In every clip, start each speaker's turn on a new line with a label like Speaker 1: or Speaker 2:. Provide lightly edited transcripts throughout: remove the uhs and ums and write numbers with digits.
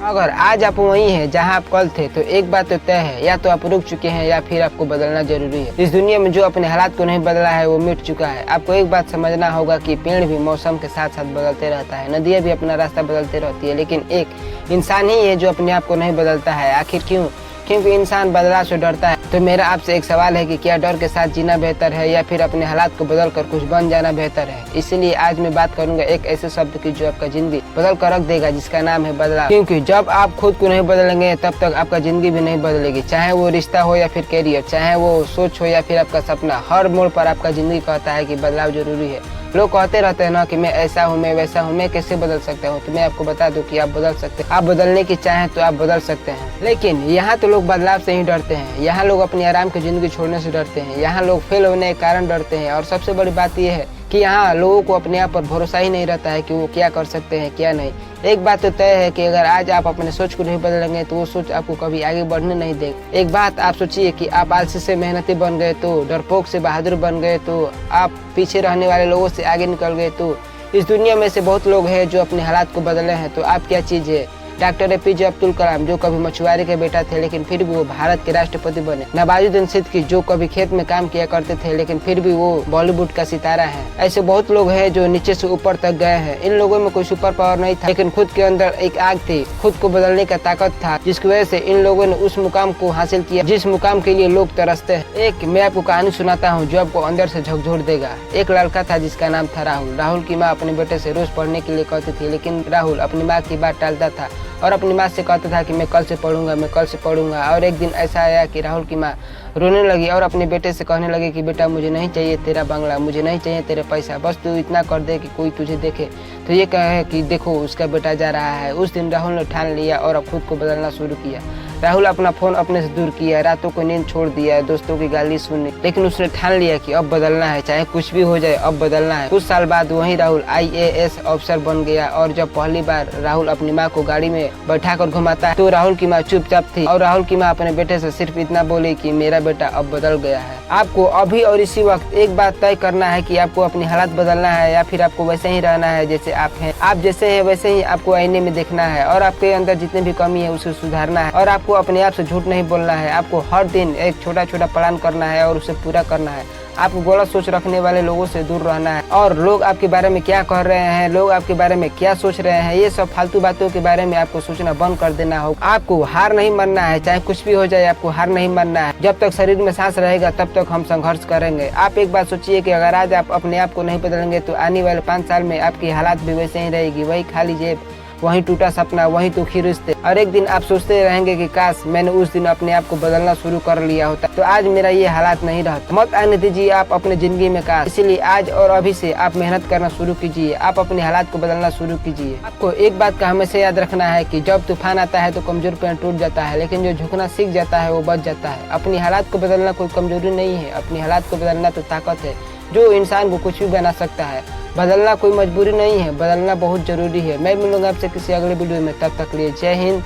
Speaker 1: अगर आज आप वहीं हैं जहां आप कल थे तो एक बात तो तय है, या तो आप रुक चुके हैं या फिर आपको बदलना जरूरी है। इस दुनिया में जो अपने हालात को नहीं बदला है वो मिट चुका है। आपको एक बात समझना होगा कि पेड़ भी मौसम के साथ साथ बदलते रहता है, नदियाँ भी अपना रास्ता बदलते रहती है, लेकिन एक इंसान ही है जो अपने आप को नहीं बदलता है। आखिर क्यों? क्योंकि इंसान बदलाव से डरता है। तो मेरा आपसे एक सवाल है कि क्या डर के साथ जीना बेहतर है या फिर अपने हालात को बदल कर कुछ बन जाना बेहतर है। इसीलिए आज मैं बात करूंगा एक ऐसे शब्द की जो आपका जिंदगी बदल कर रख देगा, जिसका नाम है बदलाव। क्योंकि जब आप खुद को नहीं बदलेंगे तब तक आपका जिंदगी भी नहीं बदलेगी। चाहे वो रिश्ता हो या फिर कैरियर, चाहे वो सोच हो या फिर आपका सपना, हर मोड़ पर आपका जिंदगी कहता है कि बदलाव जरूरी है। लोग कहते रहते हैं ना कि मैं ऐसा हूँ, मैं वैसा हूँ, मैं कैसे बदल सकता हूँ। तो मैं आपको बता दूं कि आप बदल सकते हैं। आप बदलने की चाहें तो आप बदल सकते हैं। लेकिन यहाँ तो लोग बदलाव से ही डरते हैं। यहाँ लोग अपनी आराम की जिंदगी छोड़ने से डरते हैं। यहाँ लोग फेल होने के कारण डरते हैं। और सबसे बड़ी बात यह है कि यहाँ लोगों को अपने आप पर भरोसा ही नहीं रहता है कि वो क्या कर सकते हैं क्या नहीं। एक बात तो तय है कि अगर आज आप अपने सोच को नहीं बदलेंगे तो वो सोच आपको कभी आगे बढ़ने नहीं देगा। एक बात आप सोचिए कि आप आलसी से मेहनती बन गए तो, डरपोक से बहादुर बन गए तो, आप पीछे रहने वाले लोगों से आगे निकल गए तो। इस दुनिया में से बहुत लोग हैं जो अपने हालात को बदले हैं, तो आप क्या चीज है? डॉक्टर APJ अब्दुल कलाम जो कभी मछुआरे के बेटा थे लेकिन फिर भी वो भारत के राष्ट्रपति बने। नवाजुद्दीन सिद्दीकी जो कभी खेत में काम किया करते थे लेकिन फिर भी वो बॉलीवुड का सितारा है। ऐसे बहुत लोग हैं जो नीचे से ऊपर तक गए हैं। इन लोगों में कोई सुपर पावर नहीं था, लेकिन खुद के अंदर एक आग थी, खुद को बदलने का ताकत था, जिसकी वजह से इन लोगों ने उस मुकाम को हासिल किया जिस मुकाम के लिए लोग तरसते हैं। एक मैं आपको कहानी सुनाता हूँ जो आपको अंदर से झकझोर देगा। एक लड़का था जिसका नाम था राहुल। राहुल की माँ अपने बेटे से रोज पढ़ने के लिए कहती थी, लेकिन राहुल अपनी माँ की बात टालता था और अपनी माँ से कहता था कि मैं कल से पढ़ूंगा, मैं कल से पढ़ूंगा। और एक दिन ऐसा आया कि राहुल की माँ रोने लगी और अपने बेटे से कहने लगी कि बेटा मुझे नहीं चाहिए तेरा बंगला, मुझे नहीं चाहिए तेरे पैसा, बस तू इतना कर दे कि कोई तुझे देखे तो ये कहे कि देखो उसका बेटा जा रहा है। उस दिन राहुल ने ठान लिया और अब खुद को बदलना शुरू किया। राहुल अपना फोन अपने से दूर किया, रातों को नींद छोड़ दिया, दोस्तों की गाली सुनी, लेकिन उसने ठान लिया कि अब बदलना है, चाहे कुछ भी हो जाए अब बदलना है। कुछ साल बाद वही राहुल IAS अफसर बन गया। और जब पहली बार राहुल अपनी माँ को गाड़ी में बैठा कर घुमाता है तो राहुल की माँ चुपचाप थी और राहुल की माँ अपने बेटे से सिर्फ इतना बोली कि मेरा बेटा अब बदल गया है। आपको अभी और इसी वक्त एक बात तय करना है कि आपको अपनी हालत बदलना है या फिर आपको वैसे ही रहना है जैसे आप हैं। आप जैसे हैं वैसे ही आपको आईने में देखना है और आपके अंदर जितनी भी कमी है उसे सुधारना है। और आपको अपने आप से झूठ नहीं बोलना है। आपको हर दिन एक छोटा छोटा प्लान करना है और उसे पूरा करना है। आपको गलत सोच रखने वाले लोगों से दूर रहना है। और लोग आपके बारे में क्या कह रहे हैं, लोग आपके बारे में क्या सोच रहे हैं, ये सब फालतू बातों के बारे में आपको सोचना बंद कर देना होगा। आपको हार नहीं मानना है, चाहे कुछ भी हो जाए आपको हार नहीं मानना है। जब तक शरीर में सांस रहेगा तब तक हम संघर्ष करेंगे। आप एक बात सोचिए कि अगर आज आप अपने आप को नहीं बदलेंगे तो आने वाले 5 साल में आपकी हालात भी वैसे ही रहेगी। वही खाली जेब, वही टूटा सपना, वही दुखी रिश्ते। और एक दिन आप सोचते रहेंगे कि काश मैंने उस दिन अपने आप को बदलना शुरू कर लिया होता तो आज मेरा ये हालात नहीं रहता। मत आने दीजिए आप अपने जिंदगी में काश। इसीलिए आज और अभी से आप मेहनत करना शुरू कीजिए। आप अपने हालात को बदलना शुरू कीजिए। आपको एक बात का हमेशा याद रखना है कि जब तूफान आता है तो कमजोर पेड़ टूट जाता है, लेकिन जो झुकना सीख जाता है वो बच जाता है। अपनी हालात को बदलना कोई कमजोरी नहीं है, अपनी हालात को बदलना तो ताकत है जो इंसान को कुछ भी बना सकता है। बदलना कोई मजबूरी नहीं है, बदलना बहुत जरूरी है। मैं मिलूंगा आपसे किसी अगले वीडियो में, तब तक लिए जय हिंद,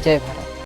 Speaker 1: जय भारत।